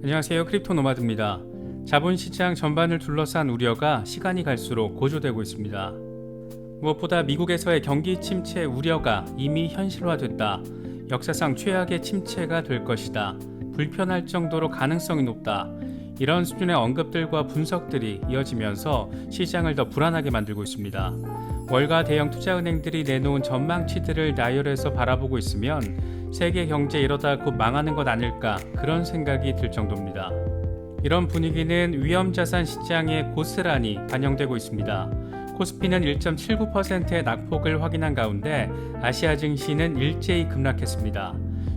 안녕하세요. 크립토 노마드입니다. 자본시장 전반을 둘러싼 우려가 시간이 갈수록 고조되고 있습니다. 무엇보다 미국에서의 경기 침체 우려가 이미 현실화됐다. 역사상 최악의 침체가 될 것이다. 불편할 정도로 가능성이 높다. 이런 수준의 언급들과 분석들이 이어지면서 시장을 더 불안하게 만들고 있습니다. 월가 대형 투자은행들이 내놓은 전망치들을 나열해서 바라보고 있으면 세계 경제 이러다 곧 망하는 것 아닐까 그런 생각이 들 정도입니다. 이런 분위기는 위험자산 시장에 고스란히 반영되고 있습니다. 코스피는 1.79%의 낙폭을 확인한 가운데 아시아 증시는 일제히 급락했습니다.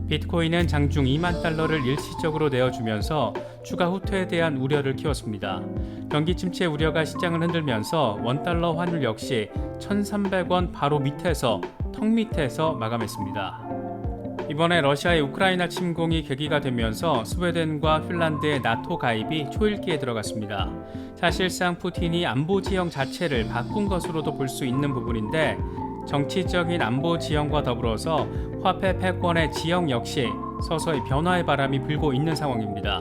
비트코인은 장중 2만 달러를 일시적으로 내어주면서 추가 후퇴에 대한 우려를 키웠습니다. 경기 침체 우려가 시장을 흔들면서 원달러 환율 역시 1,300원 바로 밑에서 턱 밑에서 마감했습니다. 이번에 러시아의 우크라이나 침공이 계기가 되면서 스웨덴과 핀란드의 나토 가입이 초읽기에 들어갔습니다. 사실상 푸틴이 안보 지형 자체를 바꾼 것으로도 볼 수 있는 부분인데 정치적인 안보 지형과 더불어서 화폐 패권의 지형 역시 서서히 변화의 바람이 불고 있는 상황입니다.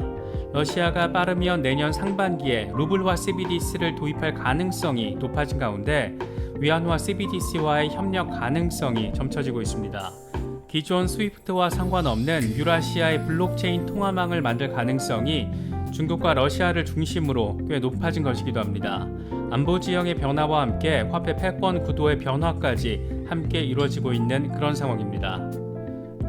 러시아가 빠르면 내년 상반기에 루블화 CBDC를 도입할 가능성이 높아진 가운데 위안화 CBDC와의 협력 가능성이 점쳐지고 있습니다. 기존 스위프트와 상관없는 유라시아의 블록체인 통화망을 만들 가능성이 중국과 러시아를 중심으로 꽤 높아진 것이기도 합니다. 안보 지형의 변화와 함께 화폐 패권 구도의 변화까지 함께 이루어지고 있는 그런 상황입니다.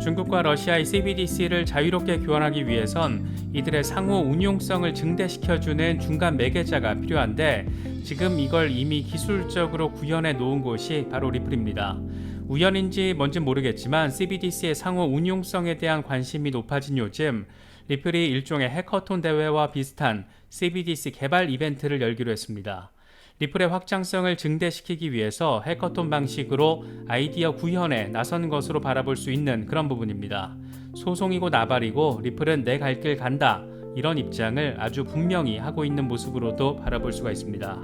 중국과 러시아의 CBDC를 자유롭게 교환하기 위해선 이들의 상호 운용성을 증대시켜주는 중간 매개자가 필요한데 지금 이걸 이미 기술적으로 구현해 놓은 곳이 바로 리플입니다. 우연인지 뭔지 모르겠지만 CBDC의 상호 운용성에 대한 관심이 높아진 요즘 리플이 일종의 해커톤 대회와 비슷한 CBDC 개발 이벤트를 열기로 했습니다. 리플의 확장성을 증대시키기 위해서 해커톤 방식으로 아이디어 구현에 나선 것으로 바라볼 수 있는 그런 부분입니다. 소송이고 나발이고 리플은 내 갈 길 간다. 이런 입장을 아주 분명히 하고 있는 모습으로도 바라볼 수가 있습니다.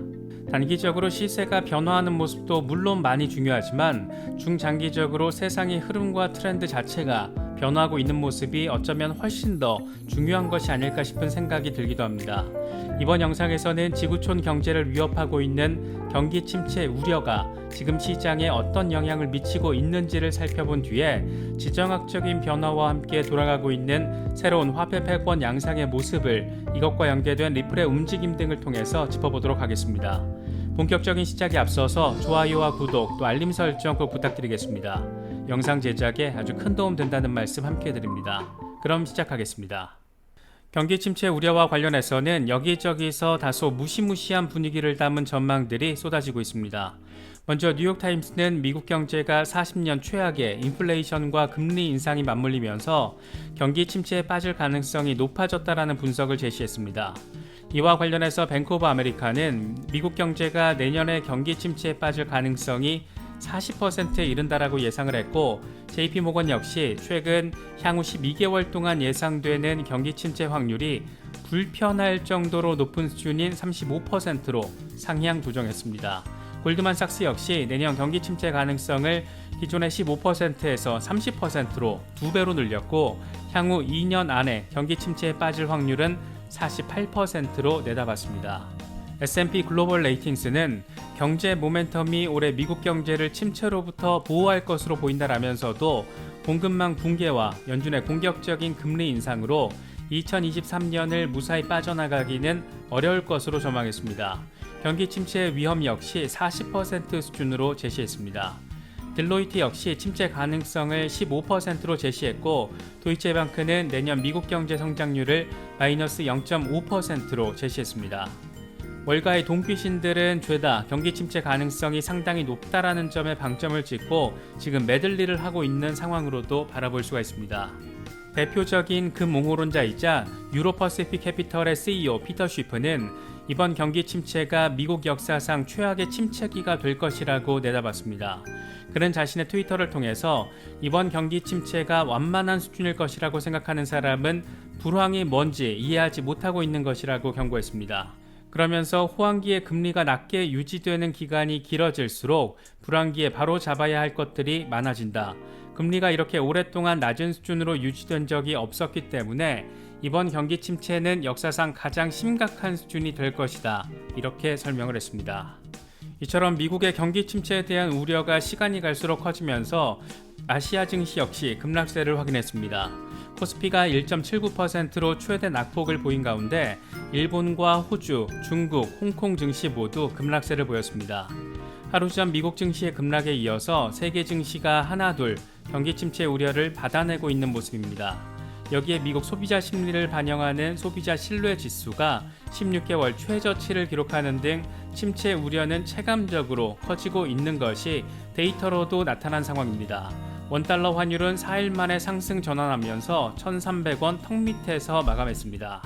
단기적으로 시세가 변화하는 모습도 물론 많이 중요하지만 중장기적으로 세상의 흐름과 트렌드 자체가 변화하고 있는 모습이 어쩌면 훨씬 더 중요한 것이 아닐까 싶은 생각이 들기도 합니다. 이번 영상에서는 지구촌 경제를 위협하고 있는 경기 침체 우려가 지금 시장에 어떤 영향을 미치고 있는지를 살펴본 뒤에 지정학적인 변화와 함께 돌아가고 있는 새로운 화폐 패권 양상의 모습을 이것과 연계된 리플의 움직임 등을 통해서 짚어보도록 하겠습니다. 본격적인 시작에 앞서서 좋아요와 구독 또 알림 설정 꼭 부탁드리겠습니다. 영상 제작에 아주 큰 도움 된다는 말씀 함께 드립니다. 그럼 시작하겠습니다. 경기 침체 우려와 관련해서는 여기저기서 다소 무시무시한 분위기를 담은 전망들이 쏟아지고 있습니다. 먼저 뉴욕타임스는 미국 경제가 40년 최악의 인플레이션과 금리 인상이 맞물리면서 경기 침체에 빠질 가능성이 높아졌다라는 분석을 제시했습니다. 이와 관련해서 뱅크 오브 아메리카는 미국 경제가 내년에 경기 침체에 빠질 가능성이 40%에 이른다라고 예상을 했고 JP모건 역시 최근 향후 12개월 동안 예상되는 경기 침체 확률이 불편할 정도로 높은 수준인 35%로 상향 조정했습니다. 골드만삭스 역시 내년 경기 침체 가능성을 기존의 15%에서 30%로 2배로 늘렸고 향후 2년 안에 경기 침체에 빠질 확률은 48%로 내다봤습니다. S&P 글로벌 레이팅스는 경제 모멘텀이 올해 미국 경제를 침체로부터 보호할 것으로 보인다라면서도 공급망 붕괴와 연준의 공격적인 금리 인상으로 2023년을 무사히 빠져나가기는 어려울 것으로 전망했습니다. 경기 침체의 위험 역시 40% 수준으로 제시했습니다. 딜로이트 역시 침체 가능성을 15%로 제시했고 도이체방크는 내년 미국 경제 성장률을 마이너스 0.5%로 제시했습니다. 월가의 동귀신들은 죄다 경기 침체 가능성이 상당히 높다라는 점에 방점을 찍고 지금 매들리를 하고 있는 상황으로도 바라볼 수가 있습니다. 대표적인 금옹호론자이자 유로퍼시픽 캐피털의 CEO 피터 쉬프는 이번 경기 침체가 미국 역사상 최악의 침체기가 될 것이라고 내다봤습니다. 그는 자신의 트위터를 통해서 이번 경기 침체가 완만한 수준일 것이라고 생각하는 사람은 불황이 뭔지 이해하지 못하고 있는 것이라고 경고했습니다. 그러면서 호황기의 금리가 낮게 유지되는 기간이 길어질수록 불황기에 바로 잡아야 할 것들이 많아진다. 금리가 이렇게 오랫동안 낮은 수준으로 유지된 적이 없었기 때문에 이번 경기 침체는 역사상 가장 심각한 수준이 될 것이다. 이렇게 설명을 했습니다. 이처럼 미국의 경기 침체에 대한 우려가 시간이 갈수록 커지면서 아시아 증시 역시 급락세를 확인했습니다. 코스피가 1.79%로 최대 낙폭을 보인 가운데 일본과 호주, 중국, 홍콩 증시 모두 급락세를 보였습니다. 하루 전 미국 증시의 급락에 이어서 세계 증시가 하나둘 경기 침체 우려를 받아내고 있는 모습입니다. 여기에 미국 소비자 심리를 반영하는 소비자 신뢰 지수가 16개월 최저치를 기록하는 등 침체 우려는 체감적으로 커지고 있는 것이 데이터로도 나타난 상황입니다. 원달러 환율은 4일 만에 상승 전환하면서 1,300원 턱 밑에서 마감했습니다.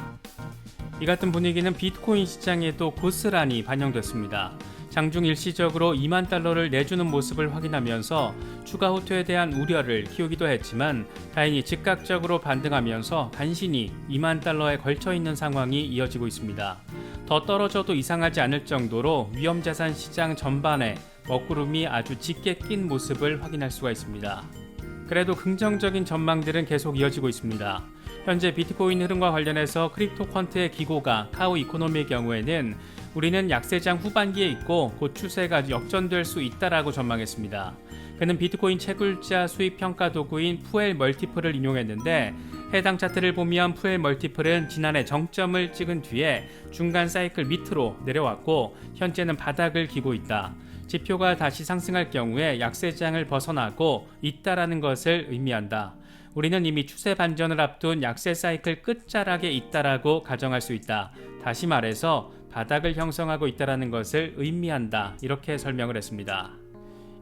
이 같은 분위기는 비트코인 시장에도 고스란히 반영됐습니다. 장중 일시적으로 2만 달러를 내주는 모습을 확인하면서 추가 호투에 대한 우려를 키우기도 했지만 다행히 즉각적으로 반등하면서 간신히 2만 달러에 걸쳐 있는 상황이 이어지고 있습니다. 더 떨어져도 이상하지 않을 정도로 위험자산 시장 전반에 먹구름이 아주 짙게 낀 모습을 확인할 수가 있습니다. 그래도 긍정적인 전망들은 계속 이어지고 있습니다. 현재 비트코인 흐름과 관련해서 크립토 퀀트의 기고가 카우 이코노미의 경우에는 우리는 약세장 후반기에 있고 곧 추세가 역전될 수 있다라고 전망했습니다. 그는 비트코인 채굴자 수입 평가 도구인 푸엘 멀티플을 인용했는데 해당 차트를 보면 푸엘 멀티플은 지난해 정점을 찍은 뒤에 중간 사이클 밑으로 내려왔고 현재는 바닥을 기고 있다. 지표가 다시 상승할 경우에 약세장을 벗어나고 있다라는 것을 의미한다. 우리는 이미 추세 반전을 앞둔 약세 사이클 끝자락에 있다라고 가정할 수 있다. 다시 말해서 바닥을 형성하고 있다라는 것을 의미한다. 이렇게 설명을 했습니다.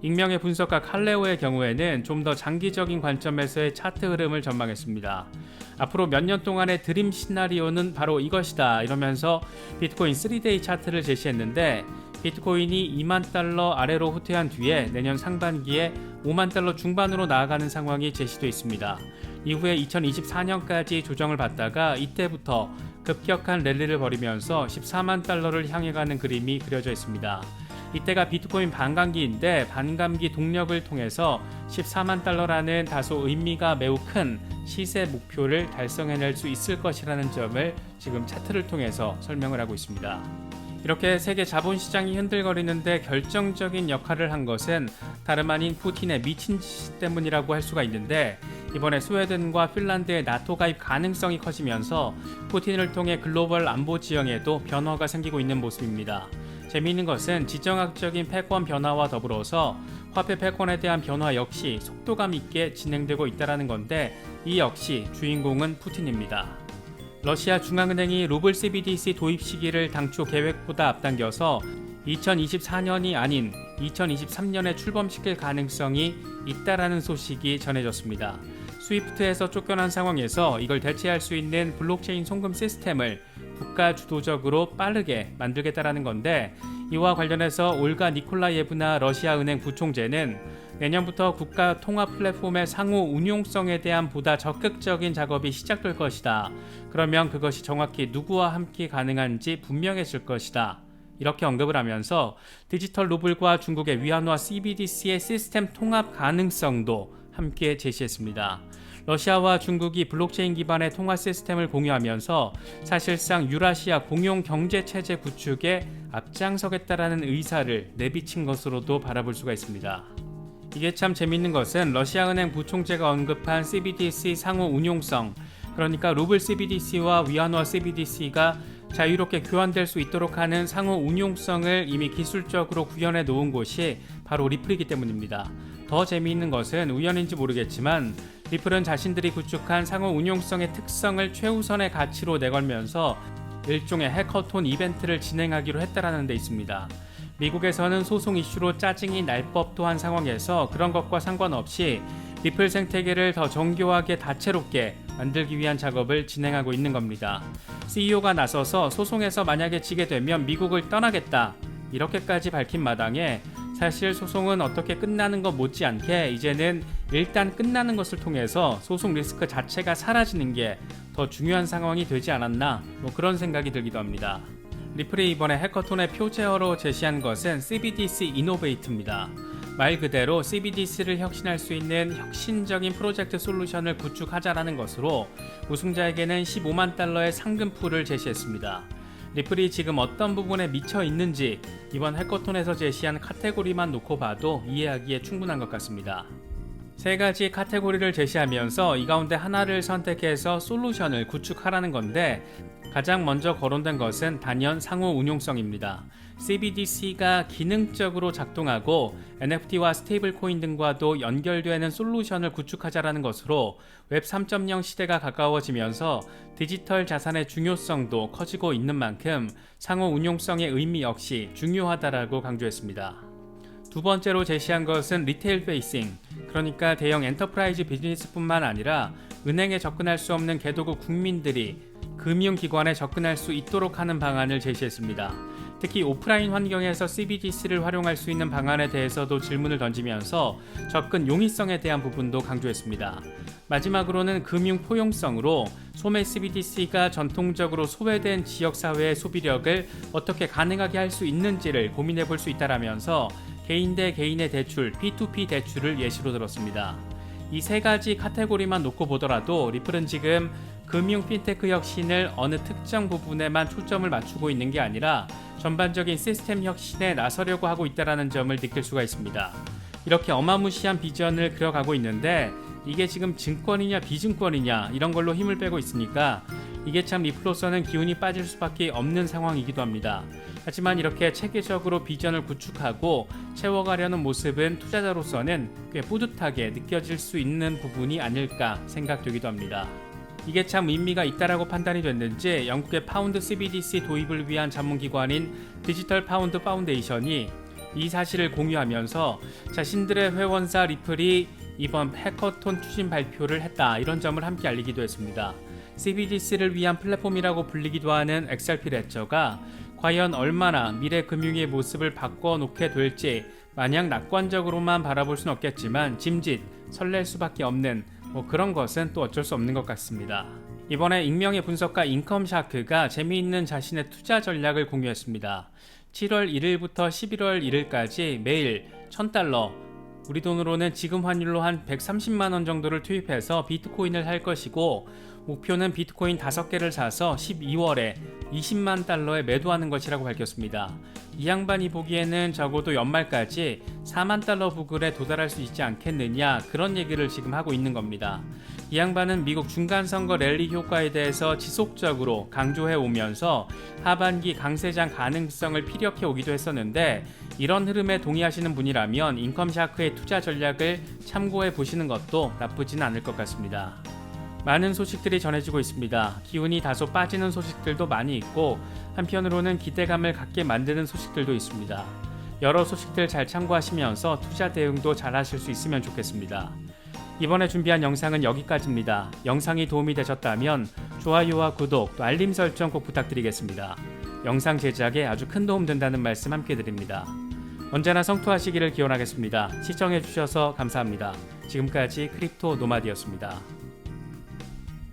익명의 분석가 칼레오의 경우에는 좀 더 장기적인 관점에서의 차트 흐름을 전망했습니다. 앞으로 몇 년 동안의 드림 시나리오는 바로 이것이다 이러면서 비트코인 3데이 차트를 제시했는데 비트코인이 2만 달러 아래로 후퇴한 뒤에 내년 상반기에 5만 달러 중반으로 나아가는 상황이 제시되어 있습니다. 이후에 2024년까지 조정을 받다가 이때부터 급격한 랠리를 벌이면서 14만 달러를 향해 가는 그림이 그려져 있습니다. 이때가 비트코인 반감기인데 반감기 동력을 통해서 14만 달러라는 다소 의미가 매우 큰 시세 목표를 달성해낼 수 있을 것이라는 점을 지금 차트를 통해서 설명을 하고 있습니다. 이렇게 세계 자본시장이 흔들거리는데 결정적인 역할을 한 것은 다름 아닌 푸틴의 미친 짓 때문이라고 할 수가 있는데 이번에 스웨덴과 핀란드의 나토 가입 가능성이 커지면서 푸틴을 통해 글로벌 안보 지형에도 변화가 생기고 있는 모습입니다. 재미있는 것은 지정학적인 패권 변화와 더불어서 화폐 패권에 대한 변화 역시 속도감 있게 진행되고 있다는 건데 이 역시 주인공은 푸틴입니다. 러시아 중앙은행이 루블 CBDC 도입 시기를 당초 계획보다 앞당겨서 2024년이 아닌 2023년에 출범시킬 가능성이 있다라는 소식이 전해졌습니다. 스위프트에서 쫓겨난 상황에서 이걸 대체할 수 있는 블록체인 송금 시스템을 국가 주도적으로 빠르게 만들겠다라는 건데 이와 관련해서 올가 니콜라예브나 러시아은행 부총재는 내년부터 국가 통합 플랫폼의 상호 운용성에 대한 보다 적극적인 작업이 시작될 것이다. 그러면 그것이 정확히 누구와 함께 가능한지 분명해질 것이다. 이렇게 언급을 하면서 디지털 루블과 중국의 위안화 CBDC의 시스템 통합 가능성도 함께 제시했습니다. 러시아와 중국이 블록체인 기반의 통화 시스템을 공유하면서 사실상 유라시아 공용 경제체제 구축에 앞장서겠다라는 의사를 내비친 것으로도 바라볼 수가 있습니다. 이게 참 재밌는 것은 러시아은행 부총재가 언급한 CBDC 상호 운용성, 그러니까 루블 CBDC와 위안화 CBDC가 자유롭게 교환될 수 있도록 하는 상호 운용성을 이미 기술적으로 구현해 놓은 곳이 바로 리플이기 때문입니다. 더 재미있는 것은 우연인지 모르겠지만 리플은 자신들이 구축한 상호 운용성의 특성을 최우선의 가치로 내걸면서 일종의 해커톤 이벤트를 진행하기로 했다라는 데 있습니다. 미국에서는 소송 이슈로 짜증이 날 법도 한 상황에서 그런 것과 상관없이 리플 생태계를 더 정교하게 다채롭게 만들기 위한 작업을 진행하고 있는 겁니다. CEO가 나서서 소송에서 만약에 지게 되면 미국을 떠나겠다 이렇게까지 밝힌 마당에 사실 소송은 어떻게 끝나는 것 못지않게 이제는 일단 끝나는 것을 통해서 소송 리스크 자체가 사라지는 게 더 중요한 상황이 되지 않았나 그런 생각이 들기도 합니다. 리플이 이번에 해커톤의 표제어로 제시한 것은 CBDC 이노베이트입니다. 말 그대로 CBDC를 혁신할 수 있는 혁신적인 프로젝트 솔루션을 구축하자라는 것으로 우승자에게는 15만 달러의 상금풀을 제시했습니다. 리플이 지금 어떤 부분에 미쳐 있는지 이번 해커톤에서 제시한 카테고리만 놓고 봐도 이해하기에 충분한 것 같습니다. 세 가지 카테고리를 제시하면서 이 가운데 하나를 선택해서 솔루션을 구축하라는 건데, 가장 먼저 거론된 것은 단연 상호 운용성입니다. CBDC가 기능적으로 작동하고 NFT와 스테이블 코인 등과도 연결되는 솔루션을 구축하자라는 것으로 웹 3.0 시대가 가까워지면서 디지털 자산의 중요성도 커지고 있는 만큼 상호 운용성의 의미 역시 중요하다라고 강조했습니다. 두 번째로 제시한 것은 리테일 페이싱, 그러니까 대형 엔터프라이즈 비즈니스뿐만 아니라 은행에 접근할 수 없는 개도국 국민들이 금융기관에 접근할 수 있도록 하는 방안을 제시했습니다. 특히 오프라인 환경에서 CBDC를 활용할 수 있는 방안에 대해서도 질문을 던지면서 접근 용이성에 대한 부분도 강조했습니다. 마지막으로는 금융 포용성으로 소매 CBDC가 전통적으로 소외된 지역사회의 소비력을 어떻게 가능하게 할 수 있는지를 고민해 볼 수 있다라면서 개인 대 개인의 대출, P2P 대출을 예시로 들었습니다. 이 세 가지 카테고리만 놓고 보더라도 리플은 지금 금융 핀테크 혁신을 어느 특정 부분에만 초점을 맞추고 있는 게 아니라 전반적인 시스템 혁신에 나서려고 하고 있다는 점을 느낄 수가 있습니다. 이렇게 어마무시한 비전을 그려가고 있는데 이게 지금 증권이냐 비증권이냐 이런 걸로 힘을 빼고 있으니까 이게 참 리플로서는 기운이 빠질 수밖에 없는 상황이기도 합니다. 하지만 이렇게 체계적으로 비전을 구축하고 채워가려는 모습은 투자자로서는 꽤 뿌듯하게 느껴질 수 있는 부분이 아닐까 생각되기도 합니다. 이게 참 의미가 있다라고 판단이 됐는지 영국의 파운드 CBDC 도입을 위한 전문기관인 디지털 파운드 파운데이션이 이 사실을 공유하면서 자신들의 회원사 리플이 이번 해커톤 추진 발표를 했다, 이런 점을 함께 알리기도 했습니다. CBDC를 위한 플랫폼이라고 불리기도 하는 XRP 레저가 과연 얼마나 미래 금융의 모습을 바꿔놓게 될지 마냥 낙관적으로만 바라볼 수는 없겠지만 짐짓 설렐 수밖에 없는 그런 것은 또 어쩔 수 없는 것 같습니다. 이번에 익명의 분석가 인컴샤크가 재미있는 자신의 투자 전략을 공유했습니다. 7월 1일부터 11월 1일까지 매일 1000달러, 우리 돈으로는 지금 환율로 한 130만원 정도를 투입해서 비트코인을 살 것이고, 목표는 비트코인 5개를 사서 12월에 20만 달러에 매도하는 것이라고 밝혔습니다. 이 양반이 보기에는 적어도 연말까지 4만 달러 부근에 도달할 수 있지 않겠느냐, 그런 얘기를 지금 하고 있는 겁니다. 이 양반은 미국 중간선거 랠리 효과에 대해서 지속적으로 강조해 오면서 하반기 강세장 가능성을 피력해 오기도 했었는데, 이런 흐름에 동의하시는 분이라면 인컴샤크의 투자 전략을 참고해 보시는 것도 나쁘진 않을 것 같습니다. 많은 소식들이 전해지고 있습니다. 기운이 다소 빠지는 소식들도 많이 있고, 한편으로는 기대감을 갖게 만드는 소식들도 있습니다. 여러 소식들 잘 참고하시면서 투자 대응도 잘 하실 수 있으면 좋겠습니다. 이번에 준비한 영상은 여기까지입니다. 영상이 도움이 되셨다면 좋아요와 구독, 또 알림 설정 꼭 부탁드리겠습니다. 영상 제작에 아주 큰 도움 된다는 말씀 함께 드립니다. 언제나 성투하시기를 기원하겠습니다. 시청해주셔서 감사합니다. 지금까지 크립토 노마드였습니다.